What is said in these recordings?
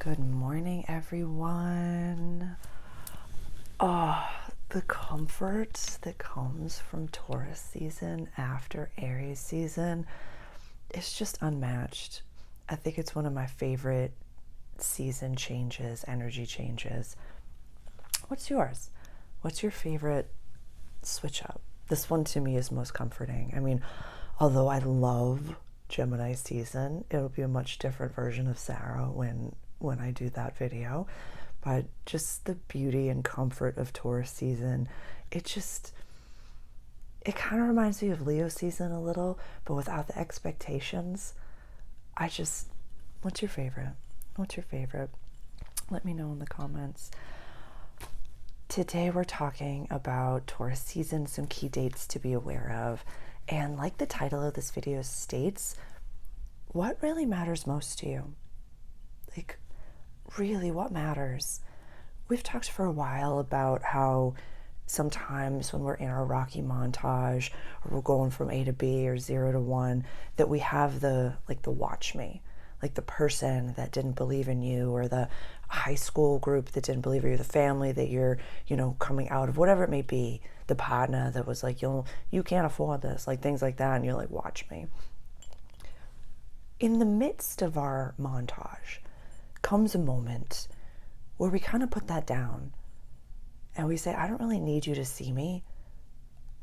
Good morning, everyone. Oh, the comfort that comes from Taurus season after Aries season is just unmatched. I think it's one of my favorite season changes, energy changes. What's yours? What's your favorite switch up? This one to me is most comforting. I mean, although I love Gemini season, it'll be a much different version of Sarah when I do that video, but just the beauty and comfort of Taurus season, it kind of reminds me of Leo season a little, but without the expectations. What's your favorite? What's your favorite? Let me know in the comments. Today we're talking about Taurus season, some key dates to be aware of, and like the title of this video states, what really matters most to you? Like, really, what matters? We've talked for a while about how sometimes when we're in our Rocky montage or we're going from A to B or 0 to 1, that we have the watch me, like the person that didn't believe in you, or the high school group that didn't believe in you, the family that you're, coming out of, whatever it may be, the partner that was like, you can't afford this, like things like that, and you're like, watch me. In the midst of our montage comes a moment where we kind of put that down and we say, I don't really need you to see me.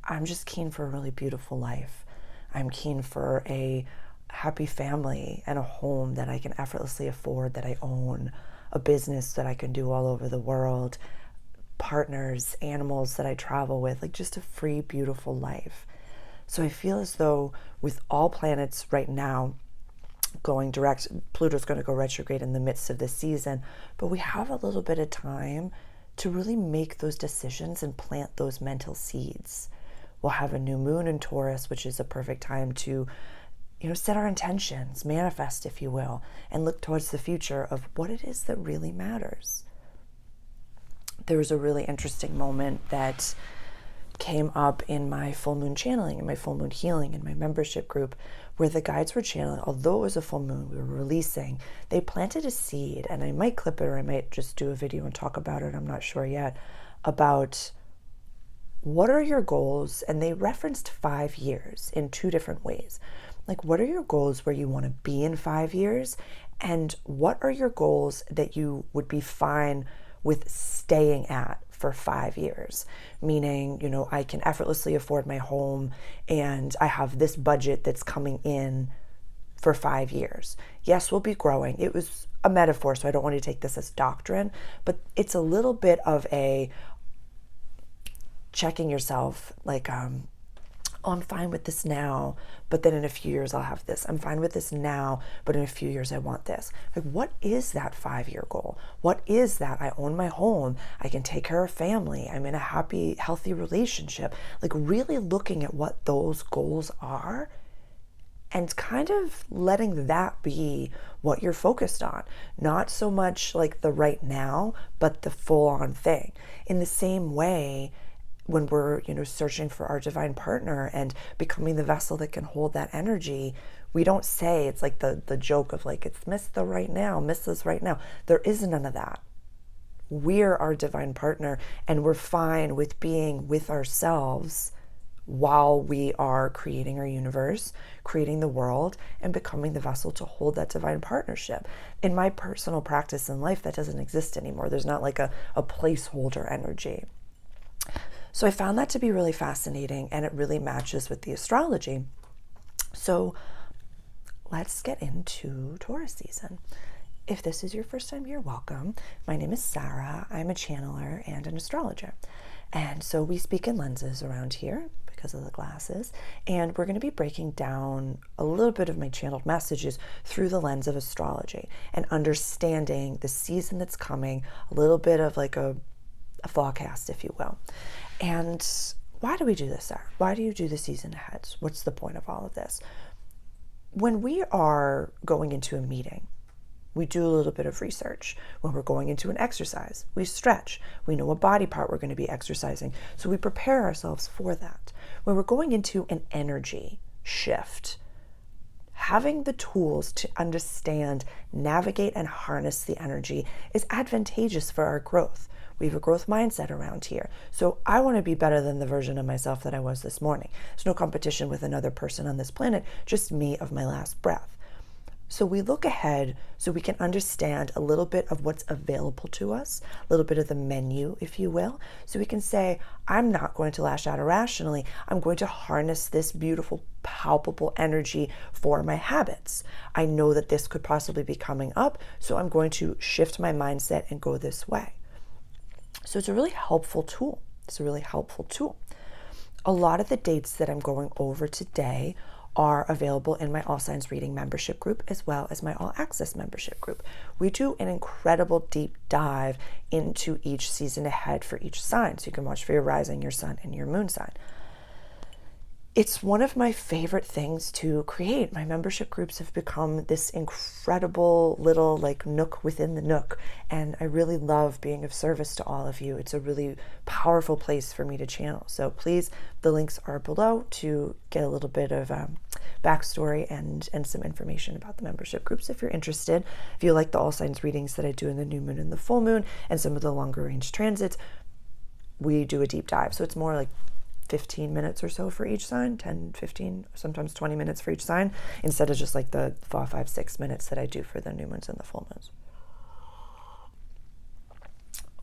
I'm just keen for a really beautiful life. I'm keen for a happy family and a home that I can effortlessly afford, that I own, a business that I can do all over the world, partners, animals that I travel with, like just a free, beautiful life. So I feel as though with all planets right now going direct, Pluto's going to go retrograde in the midst of this season, but we have a little bit of time to really make those decisions and plant those mental seeds. We'll have a new moon in Taurus, which is a perfect time to, set our intentions, manifest, if you will, and look towards the future of what it is that really matters. There was a really interesting moment that came up in my full moon channeling and my full moon healing in my membership group, where the guides were channeling. Although it was a full moon, we were releasing, they planted a seed, and I might clip it or I might just do a video and talk about it, I'm not sure yet, about what are your goals. And they referenced 5 years in 2 different ways. Like, what are your goals where you want to be in 5 years, and what are your goals that you would be fine with staying at for 5 years, meaning, I can effortlessly afford my home and I have this budget that's coming in for 5 years. Yes, we'll be growing. It was a metaphor, so I don't want to take this as doctrine, but it's a little bit of a checking yourself, like, I'm fine with this now, but then in a few years I'll have this. I'm fine with this now, but in a few years I want this. Like, what is that 5-year goal? What is that? I own my home. I can take care of family. I'm in a happy, healthy relationship. Like, really looking at what those goals are and kind of letting that be what you're focused on. Not so much like the right now, but the full-on thing. In the same way, when we're, searching for our divine partner and becoming the vessel that can hold that energy, we don't say, it's like the joke of like, it's miss the right now, miss this right now. There is none of that. We're our divine partner, and we're fine with being with ourselves while we are creating our universe, creating the world, and becoming the vessel to hold that divine partnership. In my personal practice in life, that doesn't exist anymore. There's not like a placeholder energy. So I found that to be really fascinating, and it really matches with the astrology. So let's get into Taurus season. If this is your first time here, welcome. My name is Sarah. I'm a channeler and an astrologer. And so we speak in lenses around here because of the glasses. And we're going to be breaking down a little bit of my channeled messages through the lens of astrology and understanding the season that's coming, a little bit of like a forecast, if you will. And why do we do this, Sarah? Why do you do the season aheads? What's the point of all of this? When we are going into a meeting, we do a little bit of research. When we're going into an exercise, we stretch. We know what body part we're going to be exercising, so we prepare ourselves for that. When we're going into an energy shift, having the tools to understand, navigate, and harness the energy is advantageous for our growth. We have a growth mindset around here. So I want to be better than the version of myself that I was this morning. There's no competition with another person on this planet, just me of my last breath. So we look ahead so we can understand a little bit of what's available to us, a little bit of the menu, if you will. So we can say, I'm not going to lash out irrationally. I'm going to harness this beautiful, palpable energy for my habits. I know that this could possibly be coming up, so I'm going to shift my mindset and go this way. So it's a really helpful tool. It's a really helpful tool. A lot of the dates that I'm going over today are available in my All Signs Reading membership group, as well as my All Access membership group. We do an incredible deep dive into each season ahead for each sign. So you can watch for your rising, your sun, and your moon sign. It's one of my favorite things to create. My membership groups have become this incredible little like nook within the nook, and I really love being of service to all of you. It's a really powerful place for me to channel. So please, the links are below to get a little bit of backstory and some information about the membership groups if you're interested. If you like the all signs readings that I do in the new moon and the full moon and some of the longer range transits, we do a deep dive. So it's more like 15 minutes or so for each sign, 10, 15, sometimes 20 minutes for each sign, instead of just like the 4, 5, 6 minutes that I do for the new moons and the full moons.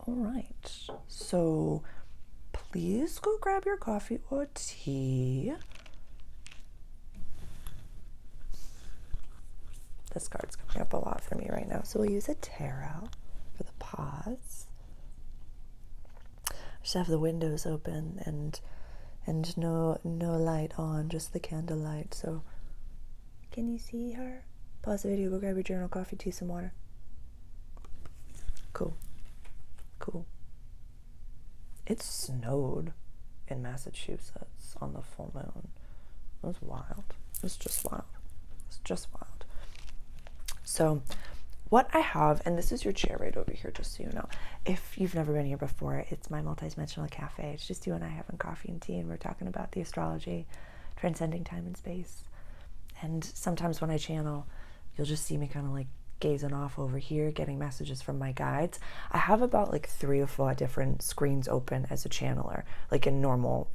All right, so please go grab your coffee or tea. This card's coming up a lot for me right now, so we'll use a tarot for the pause. I just have the windows open and no light on, just the candlelight. So can you see her? Pause the video, go grab your journal, coffee, tea, some water. Cool. It snowed in Massachusetts on the full moon. It was wild. It's just wild. So what I have, and this is your chair right over here, just so you know. If you've never been here before, it's my Multidimensional Caffè. It's just you and I having coffee and tea, and we're talking about the astrology, transcending time and space. And sometimes when I channel, you'll just see me kind of like gazing off over here, getting messages from my guides. I have about like 3 or 4 different screens open as a channeler, like in normal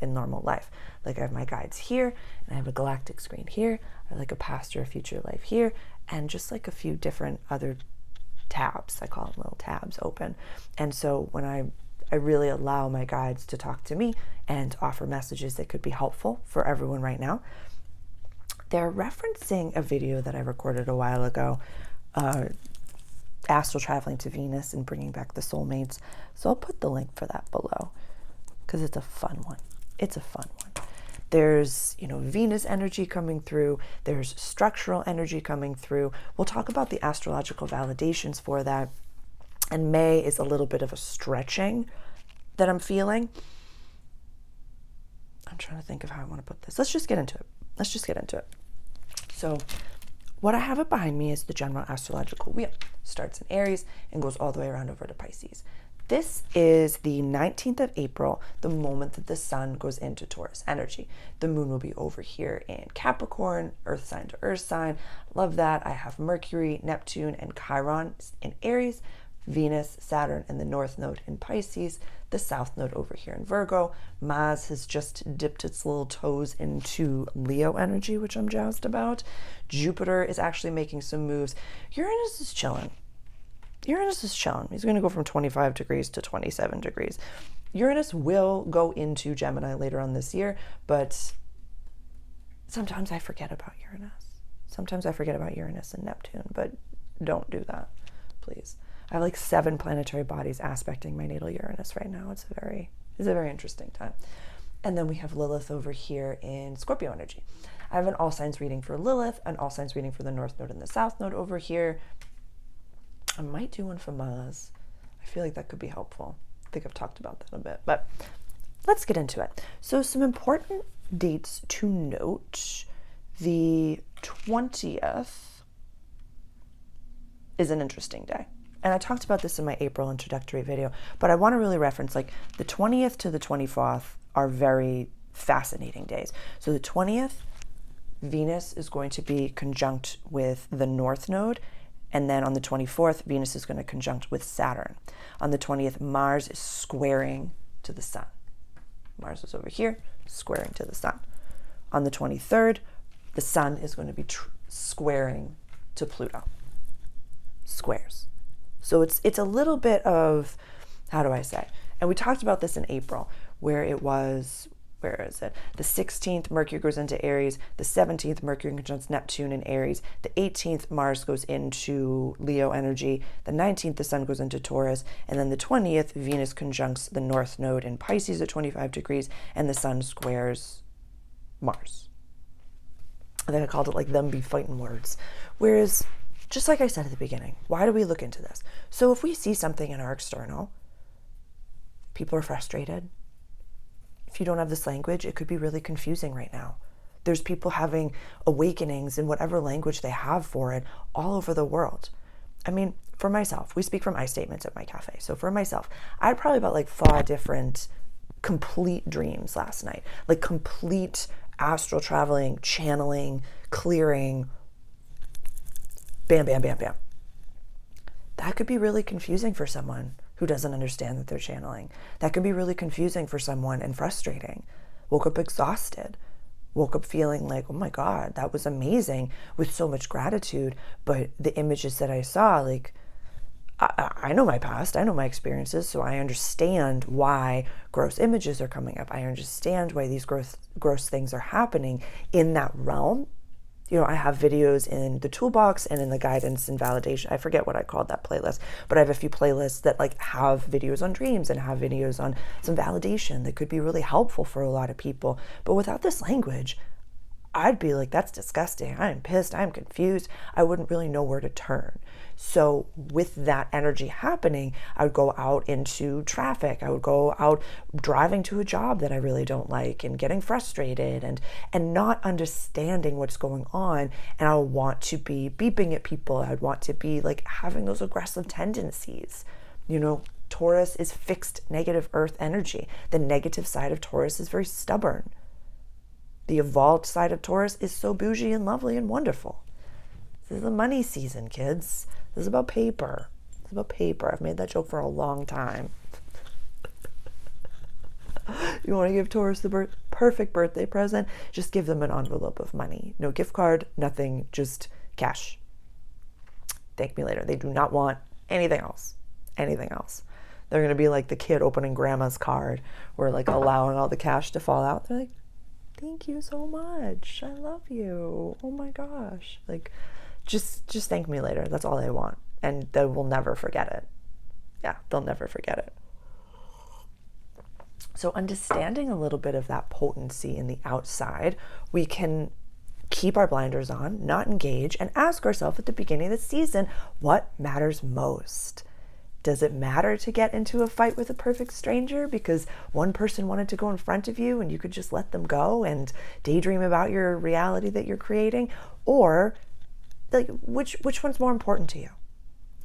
life. Like I have my guides here, and I have a galactic screen here, or like a past or a future life here, and just like a few different other tabs, I call them little tabs, open. And so when I really allow my guides to talk to me and offer messages that could be helpful for everyone right now. They're referencing a video that I recorded a while ago, astral traveling to Venus and bringing back the soulmates. So I'll put the link for that below because it's a fun one. There's, Venus energy coming through. There's structural energy coming through. We'll talk about the astrological validations for that. And May is a little bit of a stretching that I'm feeling. I'm trying to think of how I want to put this. Let's just get into it. So what I have behind me is the general astrological wheel. Starts in Aries and goes all the way around over to Pisces. This is the 19th of April, the moment that the sun goes into Taurus energy. The moon will be over here in Capricorn, earth sign to earth sign. Love that. I have Mercury, Neptune, and Chiron in Aries, Venus, Saturn, and the north node in Pisces, the south node over here in Virgo. Mars has just dipped its little toes into Leo energy, which I'm jazzed about. Jupiter is actually making some moves. Uranus is chilling. He's going to go from 25 degrees to 27 degrees. Uranus will go into Gemini later on this year, but sometimes I forget about Uranus and Neptune, but don't do that, please. I have like 7 planetary bodies aspecting my natal Uranus right now. It's a very interesting time. And then we have Lilith over here in Scorpio energy. I have an all signs reading for Lilith, an all signs reading for the north node and the south node over here. I might do one for Mars. I feel like that could be helpful. I think I've talked about that a bit, but let's get into it. So some important dates to note. The 20th is an interesting day. And I talked about this in my April introductory video, but I want to really reference like the 20th to the 24th are very fascinating days. So the 20th Venus is going to be conjunct with the North Node. And then on the 24th, Venus is going to conjunct with Saturn. On the 20th, Mars is squaring to the Sun. Mars is over here, squaring to the Sun. On the 23rd, the Sun is going to be squaring to Pluto. Squares. So it's a little bit of, how do I say? And we talked about this in April, where it was, where is it? The 16th, Mercury goes into Aries. The 17th, Mercury conjuncts Neptune in Aries. The 18th, Mars goes into Leo energy. The 19th, the Sun goes into Taurus. And then the 20th, Venus conjuncts the North Node in Pisces at 25 degrees, and the Sun squares Mars. I think I called it like them be fighting words. Whereas, just like I said at the beginning, why do we look into this? So if we see something in our external, people are frustrated. If you don't have this language, it could be really confusing right now. There's people having awakenings in whatever language they have for it all over the world. I mean, for myself, we speak from I statements at my cafe. So for myself, I had probably about like 4 different complete dreams last night, like complete astral traveling, channeling, clearing, bam, bam, bam, bam. That could be really confusing for someone who doesn't understand that they're channeling. That could be really confusing for someone and frustrating. Woke up exhausted. Woke up feeling like, oh my God, that was amazing, with so much gratitude. But the images that I saw, like, I know my past, I know my experiences, so I understand why gross images are coming up. I understand why these gross things are happening in that realm. You know, I have videos in the toolbox and in the guidance and validation. I forget what I called that playlist, but I have a few playlists that like have videos on dreams and have videos on some validation that could be really helpful for a lot of people. But without this language, I'd be like, that's disgusting. I'm pissed. I'm confused. I wouldn't really know where to turn. So with that energy happening, I would go out into traffic. I would go out driving to a job that I really don't like and getting frustrated and not understanding what's going on. And I would want to be beeping at people. I'd want to be like having those aggressive tendencies. You know, Taurus is fixed negative earth energy. The negative side of Taurus is very stubborn. The evolved side of Taurus is so bougie and lovely and wonderful. This is a money season, kids. This is about paper. It's about paper. I've made that joke for a long time. You want to give Taurus the perfect birthday present? Just give them an envelope of money. No gift card, nothing, just cash. Thank me later. They do not want anything else. Anything else. They're going to be like the kid opening grandma's card, or like allowing all the cash to fall out. They're like, thank you so much. I love you. Oh my gosh. Like, just thank me later. That's all they want. And they will never forget it. Yeah, they'll never forget it. So understanding a little bit of that potency in the outside, we can keep our blinders on, not engage, and ask ourselves at the beginning of the season, what matters most? Does it matter to get into a fight with a perfect stranger because one person wanted to go in front of you and you could just let them go and daydream about your reality that you're creating? Or like, which one's more important to you?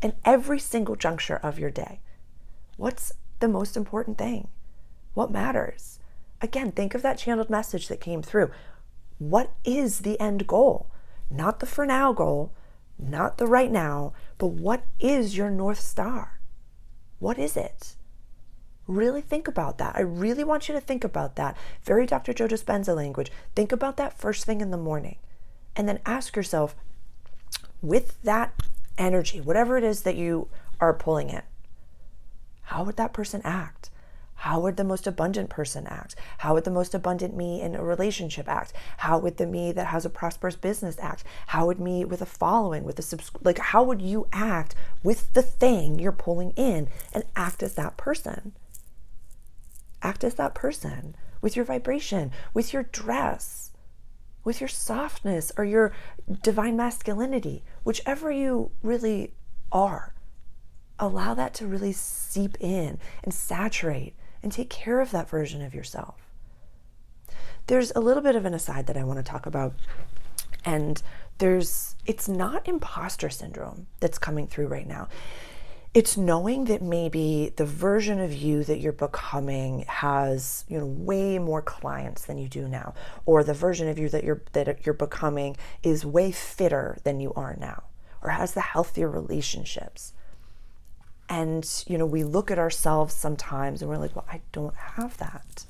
In every single juncture of your day, what's the most important thing? What matters? Again, think of that channeled message that came through. What is the end goal? Not the for now goal, not the right now, but what is your North Star? What is it? Really think about that. I really want you to think about that. Very Dr. Joe Dispenza language. Think about that first thing in the morning. And then ask yourself, with that energy, whatever it is that you are pulling in, how would that person act? How would the most abundant person act? How would the most abundant me in a relationship act? How would the me that has a prosperous business act? How would me with a following, with a like, how would you act with the thing you're pulling in, and act as that person? Act as that person with your vibration, with your dress, with your softness or your divine masculinity, whichever you really are. Allow that to really seep in and saturate and take care of that version of yourself. There's a little bit of an aside that I want to talk about, and it's not imposter syndrome that's coming through right now. It's knowing that maybe the version of you that you're becoming has, way more clients than you do now, or the version of you that you're becoming is way fitter than you are now, or has the healthier relationships. And, we look at ourselves sometimes and we're like, well, I don't have that.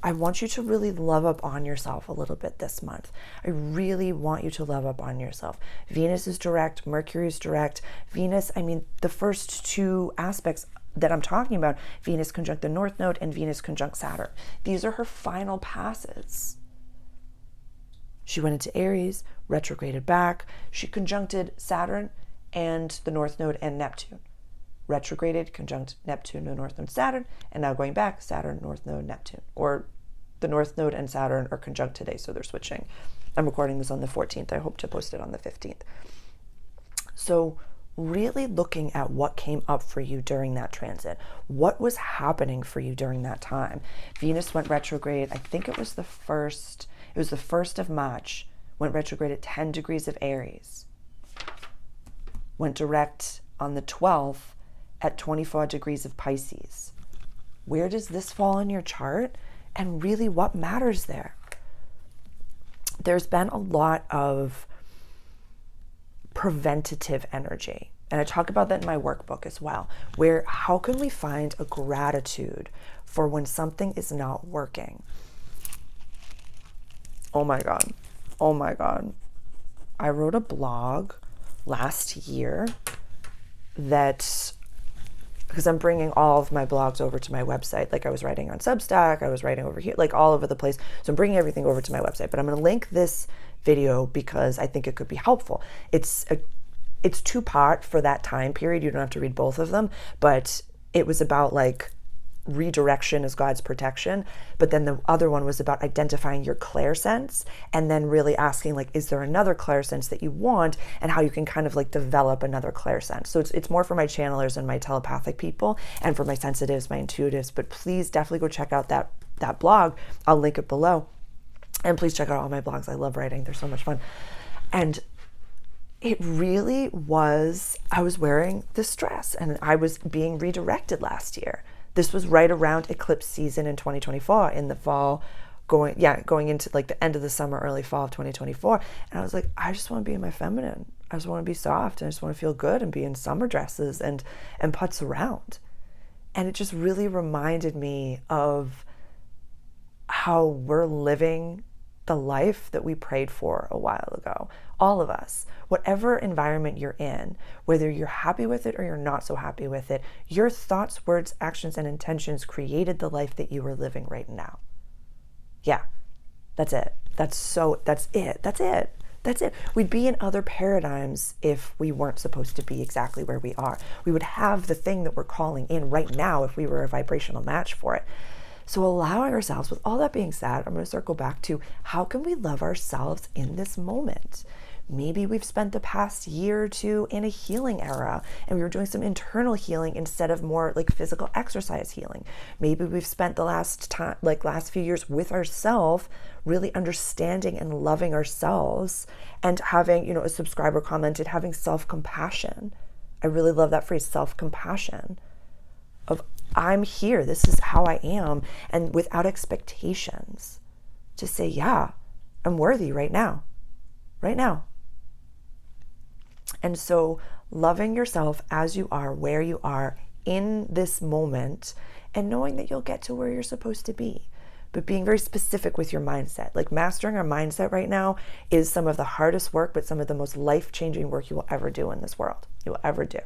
I want you to really love up on yourself a little bit this month. I really want you to love up on yourself. Venus is direct, Mercury is direct. Venus, the first two aspects that I'm talking about, Venus conjunct the North Node and Venus conjunct Saturn. These are her final passes. She went into Aries, retrograded back. She conjuncted Saturn and the North Node and Neptune. Retrograded, conjunct Neptune, the North Node, Saturn, and now going back, Saturn, North Node, Neptune. Or the North Node and Saturn are conjunct today, so they're switching. I'm recording this on the 14th. I hope to post it on the 15th. So really looking at what came up for you during that transit. What was happening for you during that time? Venus went retrograde, I think it was the 1st of March, went retrograde at 10 degrees of Aries. Went direct on the 12th at 24 degrees of Pisces. Where does this fall in your chart? And really, what matters there? There's been a lot of preventative energy. And I talk about that in my workbook as well, where how can we find a gratitude for when something is not working? Oh my God. I wrote a blog last year that, because I'm bringing all of my blogs over to my website. Like I was writing on Substack, I was writing over here, like all over the place. So I'm bringing everything over to my website, but I'm going to link this video because I think it could be helpful. It's 2-part for that time period. You don't have to read both of them, but it was about like redirection as God's protection. But then the other one was about identifying your clairsense and then really asking like, is there another clairsense that you want, and how you can kind of like develop another clairsense. So it's more for my channelers and my telepathic people and for my sensitives, my intuitives, but please definitely go check out that blog. I'll link it below. And please check out all my blogs. I love writing. They're so much fun. And it really was, I was wearing this dress and I was being redirected last year. This was right around eclipse season in 2024 in the fall, going into like the end of the summer, early fall of 2024. And I was like, I just want to be in my feminine. I just want to be soft. I just want to feel good and be in summer dresses and putz around. And it just really reminded me of how we're living the life that we prayed for a while ago. All of us, whatever environment you're in, whether you're happy with it or you're not so happy with it, your thoughts, words, actions, and intentions created the life that you are living right now. Yeah, that's it. That's it. We'd be in other paradigms if we weren't supposed to be exactly where we are. We would have the thing that we're calling in right now if we were a vibrational match for it. So allowing ourselves, with all that being said, I'm going to circle back to how can we love ourselves in this moment? Maybe we've spent the past year or two in a healing era and we were doing some internal healing instead of more like physical exercise healing. Maybe we've spent the last few years with ourselves, really understanding and loving ourselves and having, a subscriber commented, having self-compassion. I really love that phrase, self-compassion, of I'm here, this is how I am, and without expectations, to say, yeah, I'm worthy right now. And so loving yourself as you are, where you are in this moment, and knowing that you'll get to where you're supposed to be, but being very specific with your mindset. Like mastering our mindset right now is some of the hardest work, but some of the most life-changing work you will ever do in this world. You will ever do.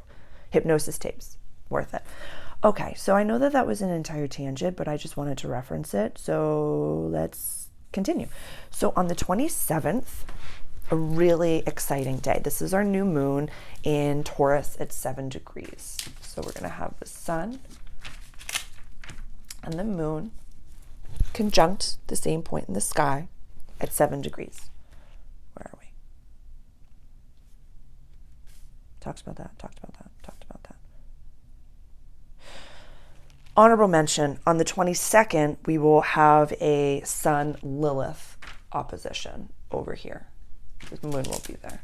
Hypnosis tapes, worth it. Okay, so I know that was an entire tangent, but I just wanted to reference it. So let's continue. So on the 27th, a really exciting day. This is our new moon in Taurus at 7 degrees. So we're going to have the sun and the moon conjunct the same point in the sky at 7 degrees. Where are we? Talked about that. Honorable mention, on the 22nd, we will have a Sun-Lilith opposition over here. The moon won't be there.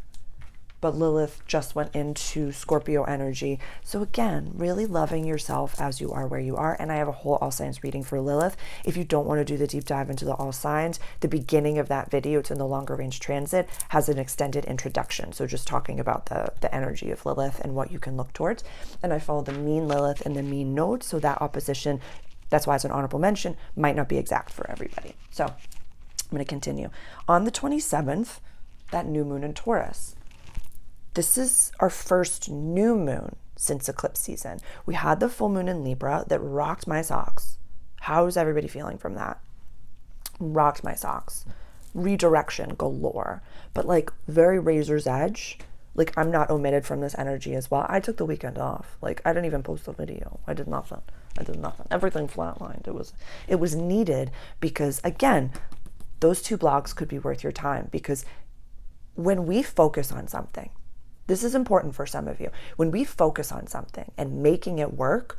but Lilith just went into Scorpio energy. So again, really loving yourself as you are where you are. And I have a whole all signs reading for Lilith. If you don't want to do the deep dive into the all signs, the beginning of that video, it's in the longer range transit, has an extended introduction. So just talking about the energy of Lilith and what you can look towards. And I follow the mean Lilith and the mean node. So that opposition, that's why it's an honorable mention, might not be exact for everybody. So I'm going to continue. On the 27th, that new moon in Taurus. This is our first new moon since eclipse season. We had the full moon in Libra that rocked my socks. How's everybody feeling from that? Rocked my socks. Redirection galore. But like very razor's edge. Like I'm not omitted from this energy as well. I took the weekend off. Like I didn't even post a video. I did nothing. Everything flatlined. It was needed because again, those 2 blogs could be worth your time, because when we focus on something, this is important for some of you. When we focus on something and making it work,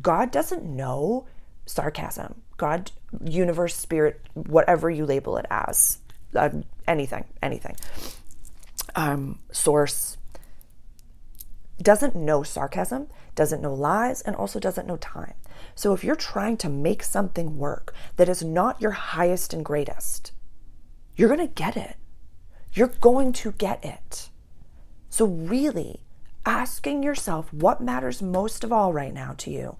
God doesn't know sarcasm. God, universe, spirit, whatever you label it as, anything, source, doesn't know sarcasm, doesn't know lies, and also doesn't know time. So if you're trying to make something work that is not your highest and greatest, you're going to get it. You're going to get it. So really asking yourself what matters most of all right now to you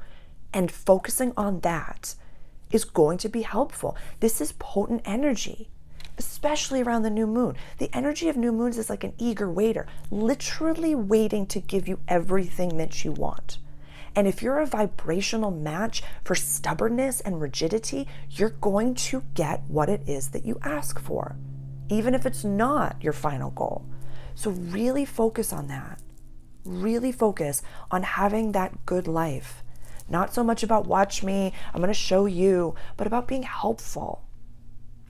and focusing on that is going to be helpful. This is potent energy, especially around the new moon. The energy of new moons is like an eager waiter, literally waiting to give you everything that you want. And if you're a vibrational match for stubbornness and rigidity, you're going to get what it is that you ask for, even if it's not your final goal. So really focus on that. Really focus on having that good life. Not so much about watch me, I'm going to show you, but about being helpful,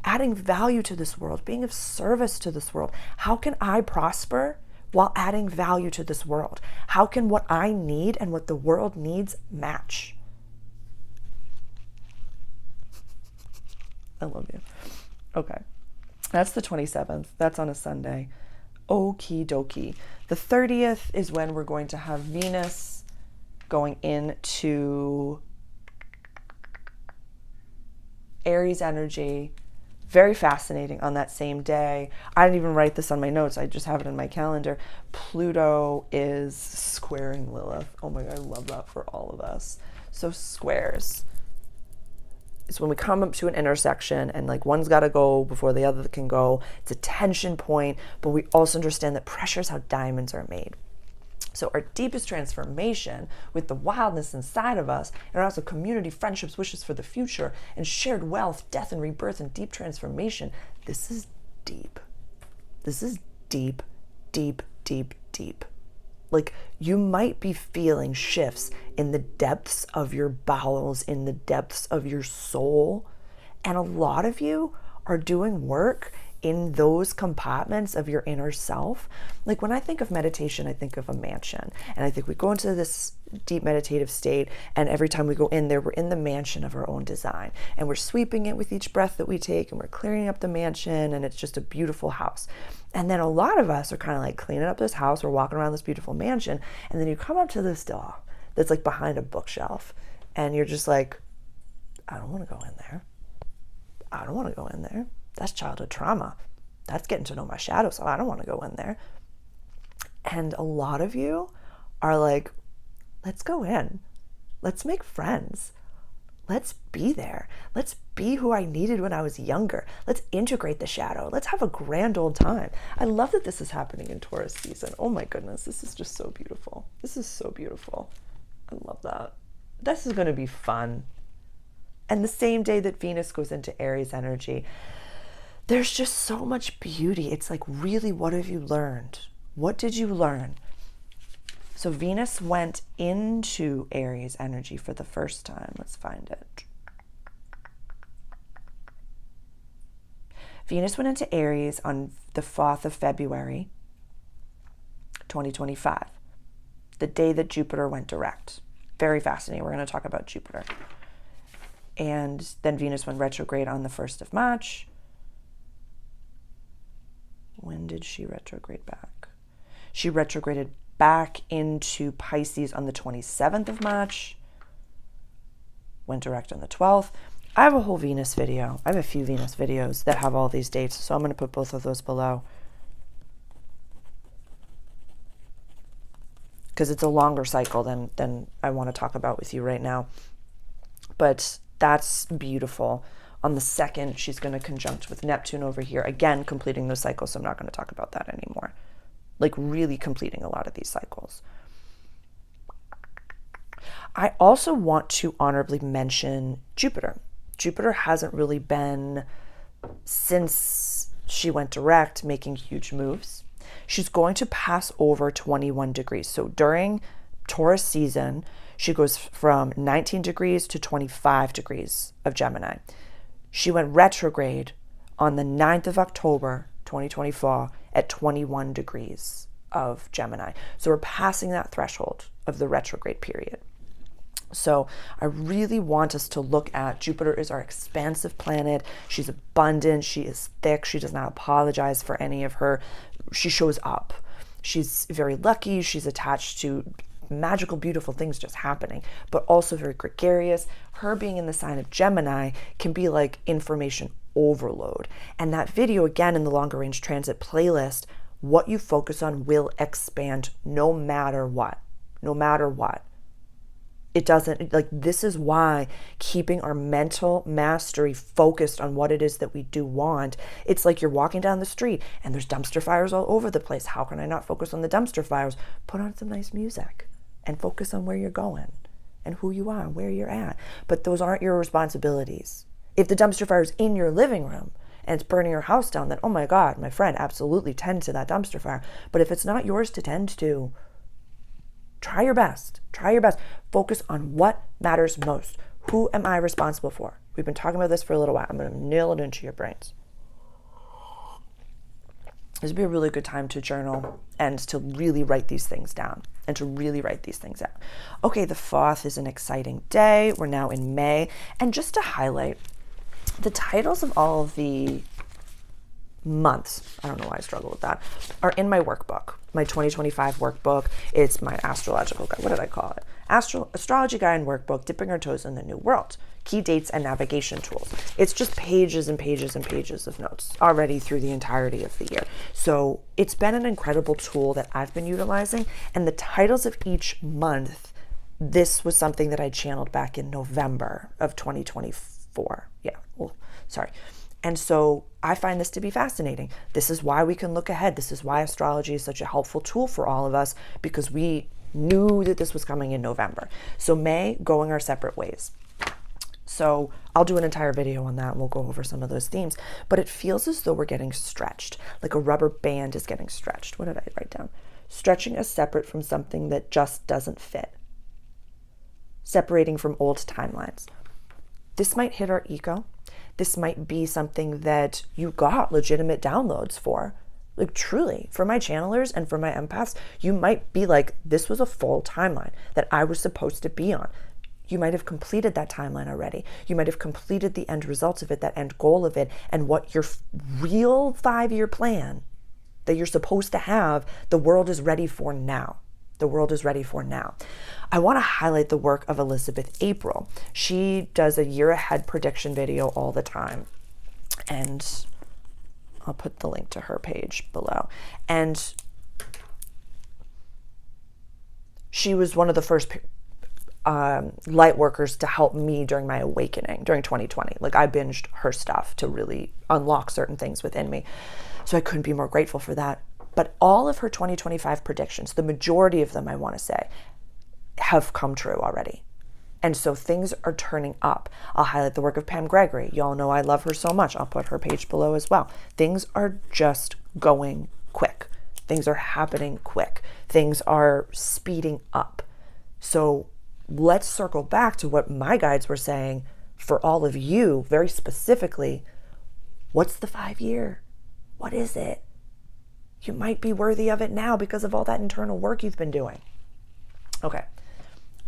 adding value to this world, being of service to this world. How can I prosper while adding value to this world? How can what I need and what the world needs match? I love you. Okay. That's the 27th. That's on a Sunday. Okie dokie. The 30th is when we're going to have Venus going into Aries energy. Very fascinating on that same day. I didn't even write this on my notes. I just have it in my calendar. Pluto is squaring Lilith. Oh my God, I love that for all of us. So squares. It's when we come up to an intersection and like one's got to go before the other can go. It's a tension point, but we also understand that pressure is how diamonds are made. So our deepest transformation with the wildness inside of us, and also community, friendships, wishes for the future, and shared wealth, death and rebirth, and deep transformation. This is deep. This is deep, deep, deep, deep. Like you might be feeling shifts in the depths of your bowels, in the depths of your soul. And a lot of you are doing work in those compartments of your inner self. Like when I think of meditation, I think of a mansion. And I think we go into this deep meditative state, and every time we go in there, we're in the mansion of our own design. And we're sweeping it with each breath that we take, and we're clearing up the mansion, and it's just a beautiful house. And then a lot of us are kind of like cleaning up this house, we're walking around this beautiful mansion, and then you come up to this door that's like behind a bookshelf, and you're just like, I don't want to go in there. I don't want to go in there. That's childhood trauma. That's getting to know my shadow, so I don't want to go in there. And a lot of you are like, let's go in. Let's make friends. Let's be there. Let's be who I needed when I was younger. Let's integrate the shadow. Let's have a grand old time. I love that this is happening in Taurus season. Oh my goodness, this is just so beautiful. This is so beautiful. I love that. This is going to be fun. And the same day that Venus goes into Aries energy, there's just so much beauty. It's like, really, what have you learned? What did you learn? So Venus went into Aries energy for the first time. Let's find it. Venus went into Aries on the 4th of February, 2025, the day that Jupiter went direct. Very fascinating. We're going to talk about Jupiter. And then Venus went retrograde on the 1st of March. When did she retrograde back? She retrograded back into Pisces on the 27th of March, went direct on the 12th. I have a whole Venus video. I have a few Venus videos that have all these dates, so I'm going to put both of those below, because it's a longer cycle than I want to talk about with you right now. But that's beautiful. On the 2nd, she's going to conjunct with Neptune over here, again, completing those cycles, so I'm not going to talk about that anymore. Like really completing a lot of these cycles. I also want to honorably mention Jupiter. Jupiter hasn't really been, since she went direct, making huge moves. She's going to pass over 21 degrees. So during Taurus season, she goes from 19 degrees to 25 degrees of Gemini. She went retrograde on the 9th of October, 2024, at 21 degrees of Gemini. So we're passing that threshold of the retrograde period. So I really want us to look at Jupiter is our expansive planet. She's abundant. She is thick. She does not apologize for any of her. She shows up. She's very lucky. She's attached to magical, beautiful things just happening, but also very gregarious. Her being in the sign of Gemini can be like information overload. And that video, again, in the longer range transit playlist, what you focus on will expand no matter what. No matter what. It doesn't, like, this is why keeping our mental mastery focused on what it is that we do want. It's like you're walking down the street and there's dumpster fires all over the place. How can I not focus on the dumpster fires? Put on some nice music and focus on where you're going and who you are and where you're at. But those aren't your responsibilities. If the dumpster fire is in your living room and it's burning your house down, then, oh my God, my friend, absolutely tend to that dumpster fire. But if it's not yours to tend to, try your best. Try your best. Focus on what matters most. Who am I responsible for? We've been talking about this for a little while. I'm going to nail it into your brains. This would be a really good time to journal and to really write these things down. Okay, the 4th is an exciting day. We're now in May. And just to highlight, the titles of all of the months, I don't know why I struggle with that, are in my workbook, my 2025 workbook. It's my astrological guide. What did I call it? Astrology guide and workbook, dipping our toes in the new world. Key dates and navigation tools. It's just pages and pages and pages of notes already through the entirety of the year. So it's been an incredible tool that I've been utilizing. And the titles of each month, this was something that I channeled back in November of 2024. And so I find this to be fascinating. This is why we can look ahead. This is why astrology is such a helpful tool for all of us, because we knew that this was coming in November. So May, going our separate ways. So I'll do an entire video on that and we'll go over some of those themes. But it feels as though we're getting stretched, like a rubber band is getting stretched. What did I write down? Stretching us separate from something that just doesn't fit. Separating from old timelines. This might hit our ego. This might be something that you got legitimate downloads for. Like truly, for my channelers and for my empaths, you might be like, this was a full timeline that I was supposed to be on. You might have completed that timeline already. You might have completed the end result of it, that end goal of it, and what your real 5-year plan that you're supposed to have, the world is ready for now. The world is ready for now. I want to highlight the work of Elizabeth April. She does a year ahead prediction video all the time. And I'll put the link to her page below. And she was one of the first light workers to help me during my awakening, during 2020. Like I binged her stuff to really unlock certain things within me. So I couldn't be more grateful for that. But all of her 2025 predictions, the majority of them, I want to say, have come true already. And so things are turning up. I'll highlight the work of Pam Gregory. Y'all know I love her so much. I'll put her page below as well. Things are just going quick. Things are happening quick. Things are speeding up. So let's circle back to what my guides were saying for all of you, very specifically. What's the 5-year? What is it? You might be worthy of it now because of all that internal work you've been doing. Okay.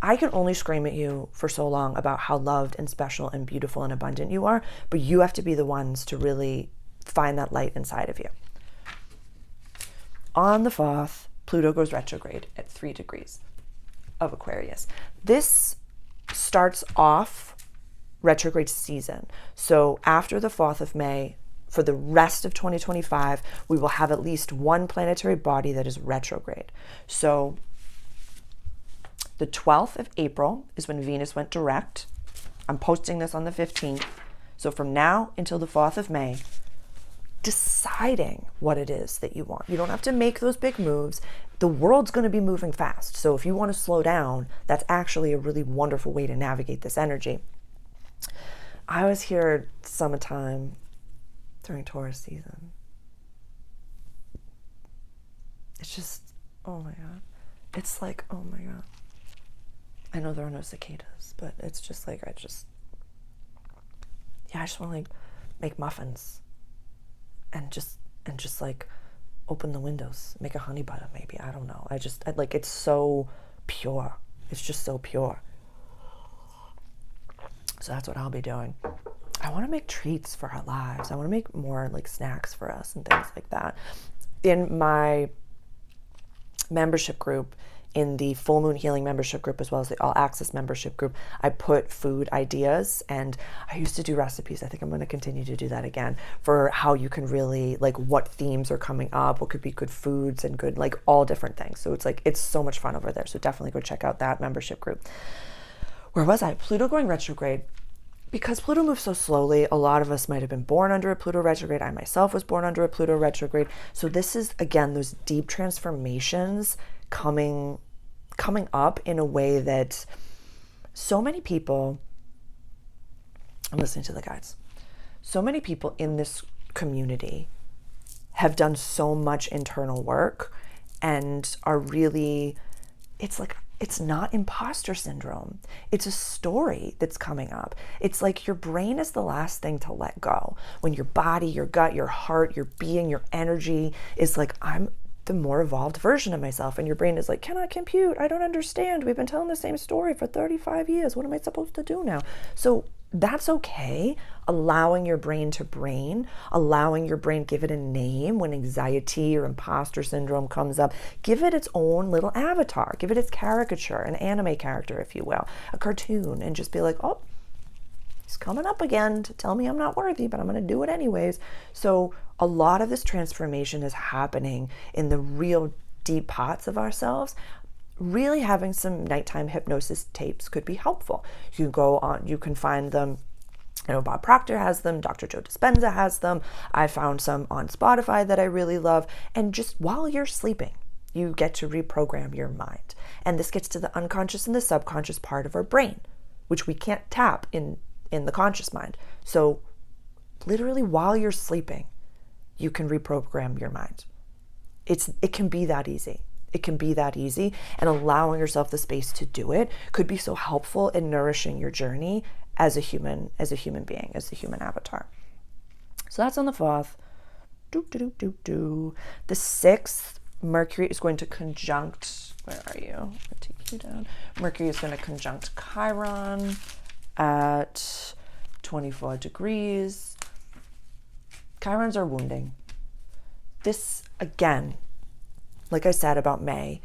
I can only scream at you for so long about how loved and special and beautiful and abundant you are, but you have to be the ones to really find that light inside of you. On the 4th, Pluto goes retrograde at 3 degrees of Aquarius. This starts off retrograde season. So after the 4th of May, for the rest of 2025, we will have at least one planetary body that is retrograde. So the 12th of April is when Venus went direct. I'm posting this on the 15th. So from now until the 4th of May, deciding what it is that you want. You don't have to make those big moves. The world's going to be moving fast. So if you want to slow down, that's actually a really wonderful way to navigate this energy. I was here summertime during Taurus season. It's just, oh my God. It's like, oh my God. I know there are no cicadas, but it's just like, I just want to like make muffins and just like open the windows, make a honey butter maybe. I don't know. I like, it's so pure. It's just so pure. So that's what I'll be doing. I want to make treats for our lives. I want to make more like snacks for us and things like that. In my membership group, in the Full Moon Healing membership group, as well as the All Access membership group, I put food ideas, and I used to do recipes. I think I'm going to continue to do that again for how you can really, like, what themes are coming up, what could be good foods and good, like, all different things. So it's like, it's so much fun over there. So definitely go check out that membership group. Where was I? Pluto going retrograde. Because Pluto moves so slowly, a lot of us might have been born under a Pluto retrograde. I myself was born under a Pluto retrograde. So this is, again, those deep transformations coming up in a way that so many people, I'm listening to the guides, so many people in this community have done so much internal work and are really, it's like, it's not imposter syndrome. It's a story that's coming up. It's like your brain is the last thing to let go. When your body, your gut, your heart, your being, your energy is like, I'm the more evolved version of myself. And your brain is like, cannot compute. I don't understand. We've been telling the same story for 35 years. What am I supposed to do now? So that's okay. Allowing your brain to brain, allowing your brain, give it a name when anxiety or imposter syndrome comes up, give it its own little avatar, give it its caricature, an anime character, if you will, a cartoon, and just be like, oh, he's coming up again to tell me I'm not worthy, but I'm going to do it anyways. So a lot of this transformation is happening in the real deep parts of ourselves. Really having some nighttime hypnosis tapes could be helpful. You go on, you can find them. I know Bob Proctor has them, Dr. Joe Dispenza has them. I found some on Spotify that I really love. And just while you're sleeping, you get to reprogram your mind. And this gets to the unconscious and the subconscious part of our brain, which we can't tap in the conscious mind. So literally while you're sleeping, you can reprogram your mind. It can be that easy. It can be that easy, and allowing yourself the space to do it could be so helpful in nourishing your journey as a human being, as a human avatar. So that's on the 4th. The 6th, Mercury is going to conjunct, where are you? I'll take you down. Mercury is going to conjunct Chiron at 24 degrees. Chirons are wounding. This, again, like I said about May,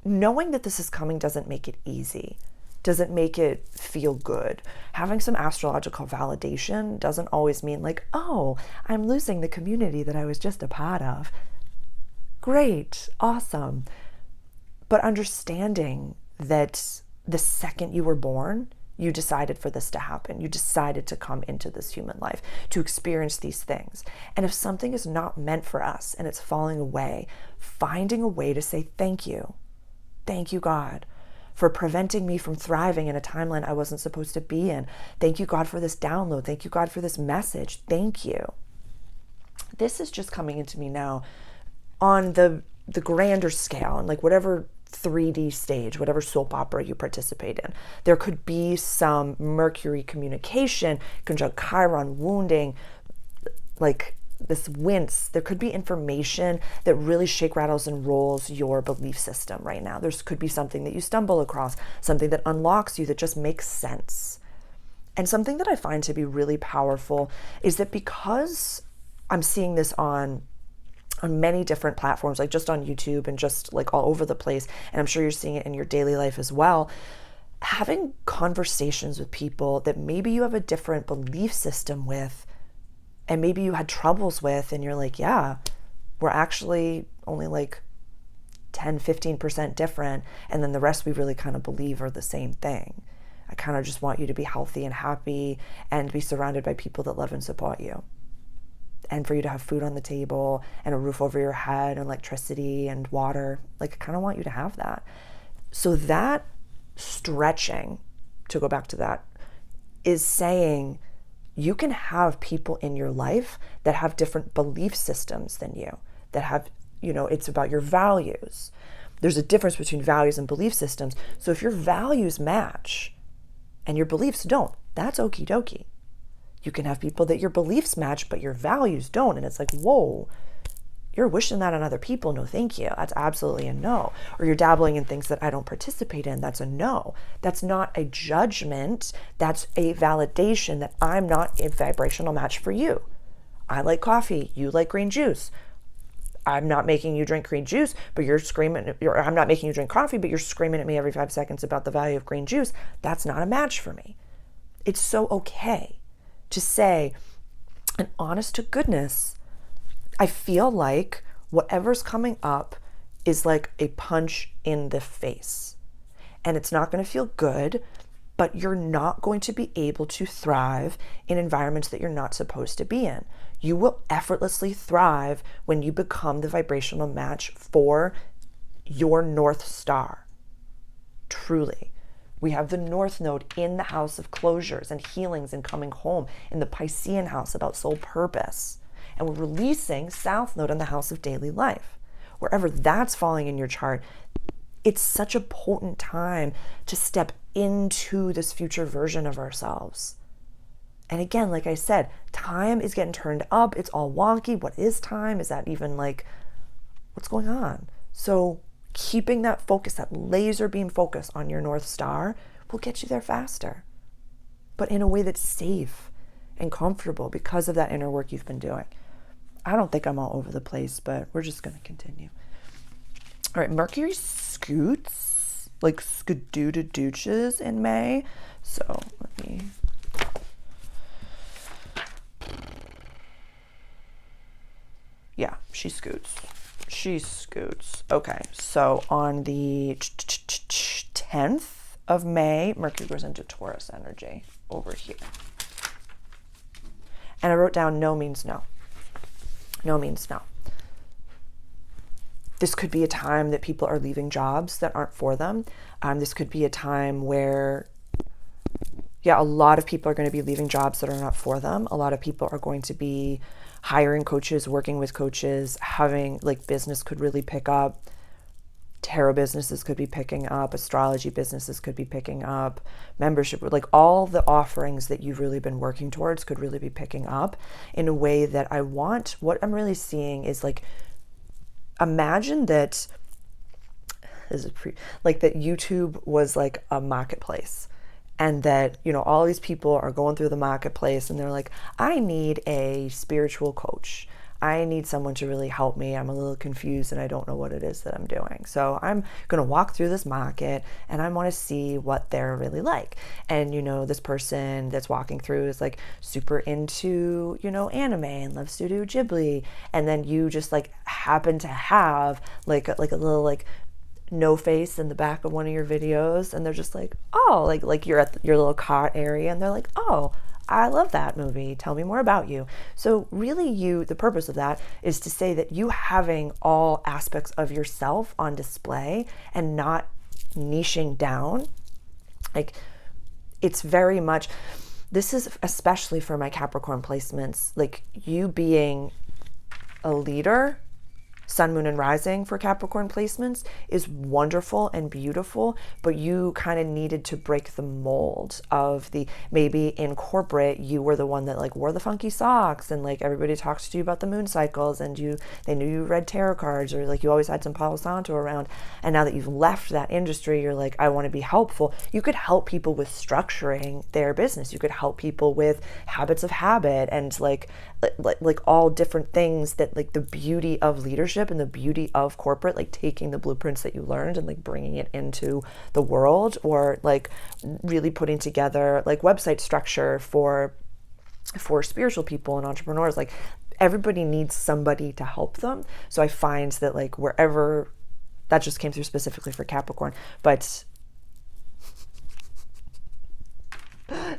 knowing that this is coming doesn't make it easy, doesn't make it feel good. Having some astrological validation doesn't always mean like, oh, I'm losing the community that I was just a part of. Great, awesome. But understanding that the second you were born, you decided for this to happen. You decided to come into this human life, to experience these things. And if something is not meant for us and it's falling away, finding a way to say thank you. Thank you, God, for preventing me from thriving in a timeline I wasn't supposed to be in. Thank you, God, for this download. Thank you, God, for this message. Thank you. This is just coming into me now on the grander scale, and like whatever 3D stage, whatever soap opera you participate in. There could be some Mercury communication, conjunct Chiron wounding, like this wince. There could be information that really shake, rattles, and rolls your belief system right now. There could be something that you stumble across, something that unlocks you that just makes sense. And something that I find to be really powerful is that because I'm seeing this on on many different platforms, like just on YouTube and just like all over the place. And I'm sure you're seeing it in your daily life as well. Having conversations with people that maybe you have a different belief system with, and maybe you had troubles with, and you're like, yeah, we're actually only like 10, 15% different. And then the rest we really kind of believe are the same thing. I kind of just want you to be healthy and happy and be surrounded by people that love and support you. And for you to have food on the table and a roof over your head and electricity and water. Like, I kind of want you to have that. So that stretching, to go back to that, is saying you can have people in your life that have different belief systems than you, that have, it's about your values. There's a difference between values and belief systems. So if your values match and your beliefs don't, that's okie dokie. You can have people that your beliefs match, but your values don't. And it's like, whoa, you're wishing that on other people. No, thank you. That's absolutely a no. Or you're dabbling in things that I don't participate in. That's a no. That's not a judgment. That's a validation that I'm not a vibrational match for you. I like coffee. You like green juice. I'm not making you drink green juice, but I'm not making you drink coffee, but you're screaming at me every 5 seconds about the value of green juice. That's not a match for me. It's so okay to say, and honest to goodness, I feel like whatever's coming up is like a punch in the face. And it's not going to feel good, but you're not going to be able to thrive in environments that you're not supposed to be in. You will effortlessly thrive when you become the vibrational match for your North Star. Truly. We have the North Node in the house of closures and healings and coming home, in the Piscean house about soul purpose. And we're releasing South Node in the house of daily life. Wherever that's falling in your chart, it's such a potent time to step into this future version of ourselves. And again, like I said, time is getting turned up. It's all wonky. What is time? Is that even like, what's going on? So keeping that focus, that laser beam focus on your North Star will get you there faster, but in a way that's safe and comfortable because of that inner work you've been doing. I don't think I'm all over the place, but we're just going to continue. All right, Mercury scoots, like skadoo-dooches in May. So let me... Yeah, she scoots. She scoots. Okay, so on the 10th of May, Mercury goes into Taurus energy over here. And I wrote down no means no. No means no. This could be a time that people are leaving jobs that aren't for them. This could be a time where, a lot of people are going to be leaving jobs that are not for them. A lot of people are going to be hiring coaches, working with coaches, having business could really pick up. Tarot businesses could be picking up. Astrology businesses could be picking up. Membership, all the offerings that you've really been working towards could really be picking up in a way that what I'm really seeing is imagine that that YouTube was like a marketplace. And that, all these people are going through the marketplace and they're like, I need a spiritual coach. I need someone to really help me. I'm a little confused and I don't know what it is that I'm doing. So I'm going to walk through this market and I want to see what they're really like. And, this person that's walking through is super into, anime and loves Studio Ghibli. And then you just happen to have a little no face in the back of one of your videos, and they're just you're at your little cart area and they're like, oh, I love that movie, tell me more about you. So really the purpose of that is to say that you having all aspects of yourself on display and not niching down, it's very much, this is especially for my Capricorn placements, you being a leader, Sun, Moon, and Rising for Capricorn placements is wonderful and beautiful, but you kind of needed to break the mold of maybe in corporate, you were the one that wore the funky socks and everybody talks to you about the moon cycles and they knew you read tarot cards, or you always had some Palo Santo around. And now that you've left that industry, you're I want to be helpful. You could help people with structuring their business. You could help people with habits of habit and like all different things that like the beauty of leadership and the beauty of corporate, like taking the blueprints that you learned and like bringing it into the world, or like really putting together like website structure for spiritual people and entrepreneurs. Like everybody needs somebody to help them. So I find that like wherever, that just came through specifically for Capricorn, but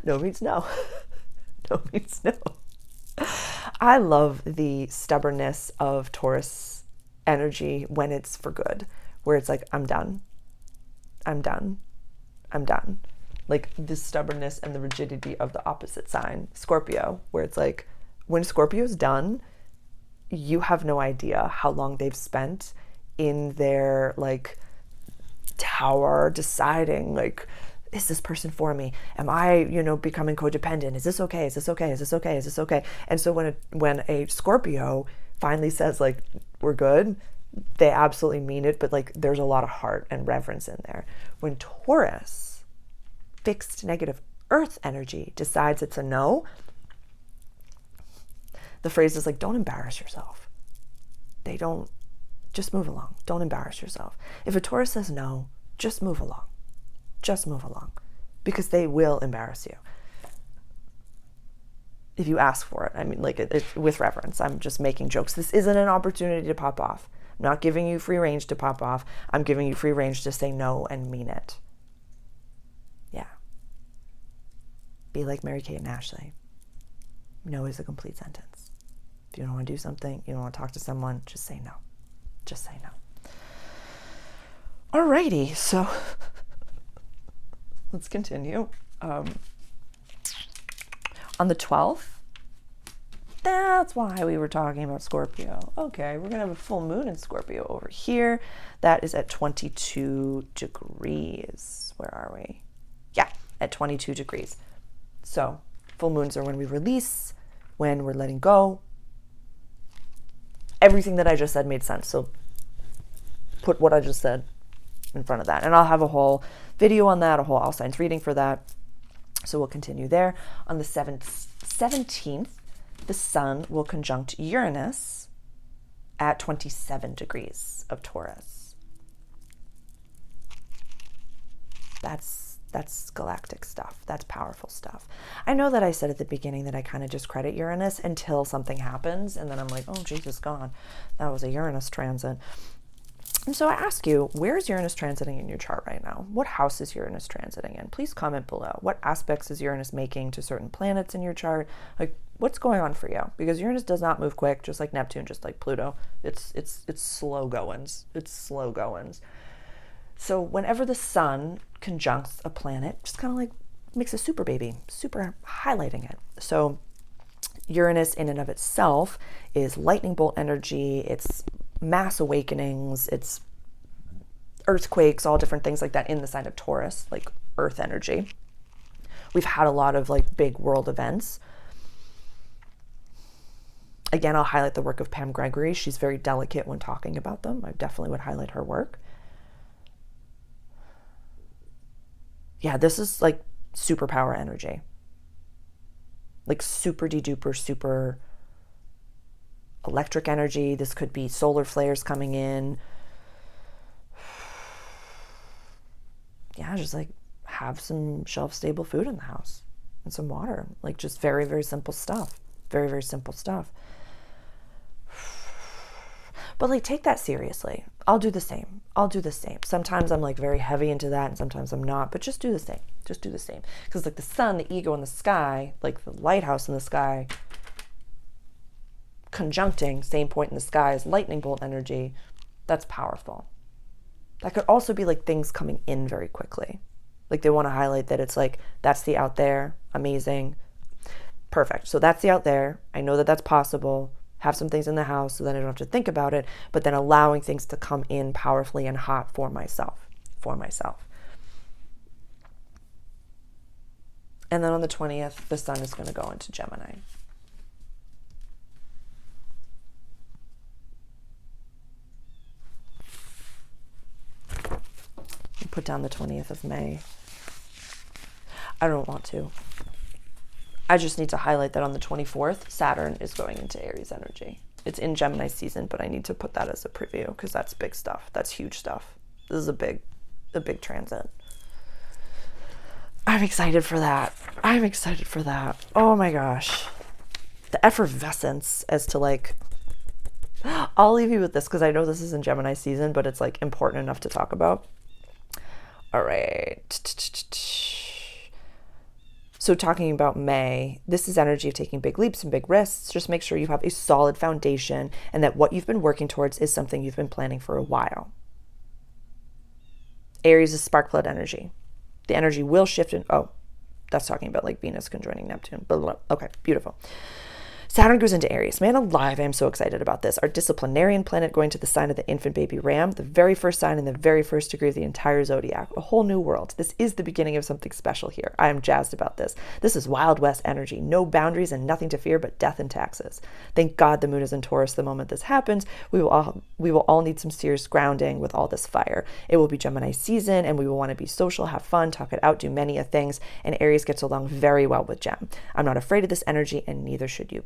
no means no. No means no. I love the stubbornness of Taurus energy when it's for good, where it's like, I'm done. I'm done. I'm done. Like the stubbornness and the rigidity of the opposite sign, Scorpio, where it's like, when Scorpio's done, you have no idea how long they've spent in their like tower deciding like, is this person for me? Am I, becoming codependent? Is this okay? Is this okay? Is this okay? Is this okay? And so when a Scorpio finally says like, we're good, they absolutely mean it, but like there's a lot of heart and reverence in there. When Taurus, fixed negative earth energy, decides it's a no, the phrase is like, don't embarrass yourself. Just move along. Don't embarrass yourself. If a Taurus says no, just move along. Just move along, because they will embarrass you if you ask for it. I mean, like with reverence. I'm just making jokes. This isn't an opportunity to pop off. I'm not giving you free range to pop off. I'm giving you free range to say no and mean it. Yeah. Be like Mary Kate and Ashley. No is a complete sentence. If you don't want to do something, you don't want to talk to someone, just say no. Just say no. Alrighty, so let's continue. On the 12th, that's why we were talking about Scorpio. Okay, we're going to have a full moon in Scorpio over here. That is at 22 degrees. Where are we? Yeah, at 22 degrees. So full moons are when we release, when we're letting go. Everything that I just said made sense. So put what I just said in front of that. And I'll have a whole video on that, a whole all signs reading for that. So we'll continue there. On the 17th, the sun will conjunct Uranus at 27 degrees of Taurus. That's galactic stuff. That's powerful stuff. I know that I said at the beginning that I kind of discredit Uranus until something happens, and then I'm like, oh, Jesus, gone. That was a Uranus transit. And so I ask you, where is Uranus transiting in your chart right now? What house is Uranus transiting in? Please comment below. What aspects is Uranus making to certain planets in your chart? Like, what's going on for you? Because Uranus does not move quick, just like Neptune, just like Pluto. It's slow goings. It's slow goings. So whenever the sun conjuncts a planet, just kind of like makes a super baby, super highlighting it. So Uranus in and of itself is lightning bolt energy. It's mass awakenings, it's earthquakes, all different things like that in the sign of Taurus, like earth energy. We've had a lot of like big world events. Again, I'll highlight the work of Pam Gregory. She's very delicate when talking about them. I definitely would highlight her work. Yeah, this is like superpower energy. Like super de-duper, super electric energy. This could be solar flares coming in. Yeah, just like have some shelf-stable food in the house and some water. Like just very, very simple stuff. Very, very simple stuff. But like take that seriously. I'll do the same. I'll do the same. Sometimes I'm like very heavy into that and sometimes I'm not, but just do the same. Just do the same. Because like the sun, the ego in the sky, like the lighthouse in the sky, conjuncting, same point in the sky as lightning bolt energy, that's powerful. That could also be like things coming in very quickly. Like they want to highlight that it's like, that's the out there, amazing, perfect. So that's the out there. I know that that's possible. Have some things in the house so that I don't have to think about it, but then allowing things to come in powerfully and hot for myself. And then on the 20th, the sun is going to go into Gemini. Put down the 20th of May. I don't want to. I just need to highlight that on the 24th, Saturn is going into Aries energy. It's in Gemini season, but I need to put that as a preview because that's big stuff. That's huge stuff. This is a big transit. I'm excited for that. I'm excited for that. Oh my gosh. The effervescence as to like, I'll leave you with this because I know this is in Gemini season, but it's like important enough to talk about. All right. So talking about May, this is energy of taking big leaps and big risks. Just make sure you have a solid foundation and that what you've been working towards is something you've been planning for a while. Aries is spark plug energy. The energy will shift that's talking about like Venus conjoining Neptune. Blah, blah, blah. Okay, beautiful. Saturn goes into Aries. Man alive, I am so excited about this. Our disciplinarian planet going to the sign of the infant baby ram, the very first sign in the very first degree of the entire zodiac. A whole new world. This is the beginning of something special here. I am jazzed about this. This is Wild West energy. No boundaries and nothing to fear but death and taxes. Thank God the moon is in Taurus the moment this happens. We will all need some serious grounding with all this fire. It will be Gemini season and we will want to be social, have fun, talk it out, do many a things, and Aries gets along very well with Gem. I'm not afraid of this energy and neither should you.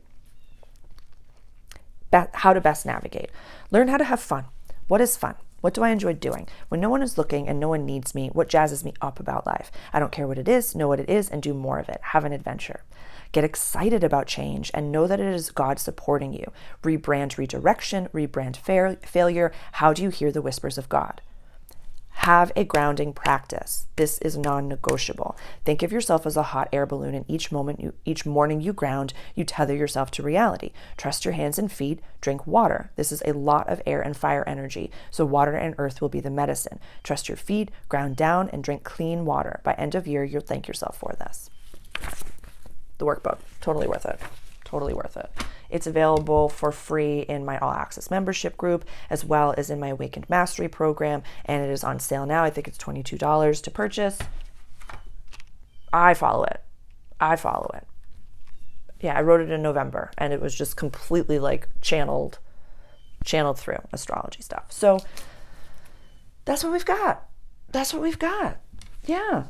How to best navigate. Learn how to have fun. What is fun? What do I enjoy doing? When no one is looking and no one needs me, what jazzes me up about life? I don't care what it is, know what it is, and do more of it. Have an adventure. Get excited about change and know that it is God supporting you. Rebrand redirection, rebrand failure. How do you hear the whispers of God? Have a grounding practice. This is non-negotiable. Think of yourself as a hot air balloon, and each morning you ground, you tether yourself to reality. Trust your hands and feet. Drink water. This is a lot of air and fire energy, so water and earth will be the medicine. Trust your feet, ground down, and drink clean water. By end of year, you'll thank yourself for this. The workbook, totally worth it. Totally worth it. It's available for free in my All Access membership group, as well as in my Awakened Mastery program, and it is on sale now. I think it's $22 to purchase. I follow it. Yeah, I wrote it in November, and it was just completely like channeled through astrology stuff. So that's what we've got. Yeah.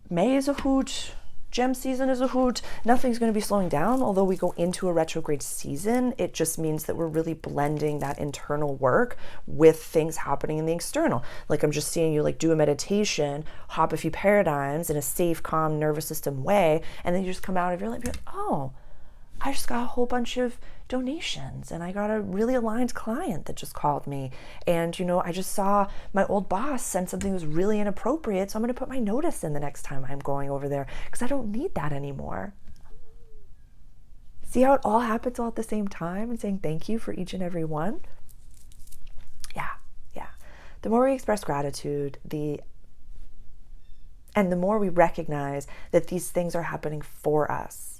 May is a hoot. Gem season is a hoot. Nothing's going to be slowing down. Although we go into a retrograde season, it just means that we're really blending that internal work with things happening in the external. Like I'm just seeing you like do a meditation, hop a few paradigms in a safe, calm nervous system way, and then you just come out of your life, you're like, oh, I just got a whole bunch of donations and I got a really aligned client that just called me. And, I just saw my old boss send something that was really inappropriate. So I'm going to put my notice in the next time I'm going over there because I don't need that anymore. See how it all happens all at the same time and saying thank you for each and every one? Yeah. The more we express gratitude, and the more we recognize that these things are happening for us.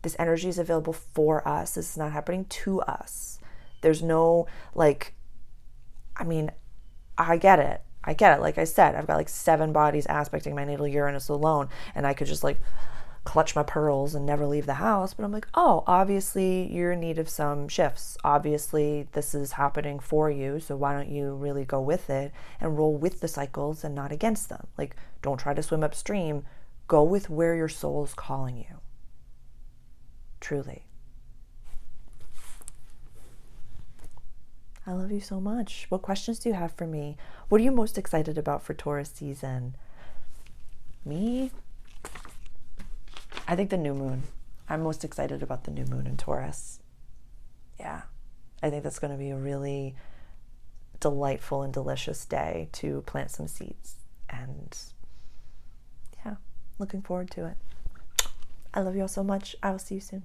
This energy is available for us. This is not happening to us. There's no I get it. Like I said, I've got like 7 bodies aspecting my natal Uranus alone, and I could just like clutch my pearls and never leave the house. But I'm like, oh, obviously you're in need of some shifts. Obviously this is happening for you. So why don't you really go with it and roll with the cycles and not against them? Like, don't try to swim upstream. Go with where your soul is calling you. Truly. I love you so much. What questions do you have for me? What are you most excited about for Taurus season? Me? I think the new moon. I'm most excited about the new moon in Taurus. Yeah. I think that's going to be a really delightful and delicious day to plant some seeds. And yeah, looking forward to it. I love you all so much. I will see you soon.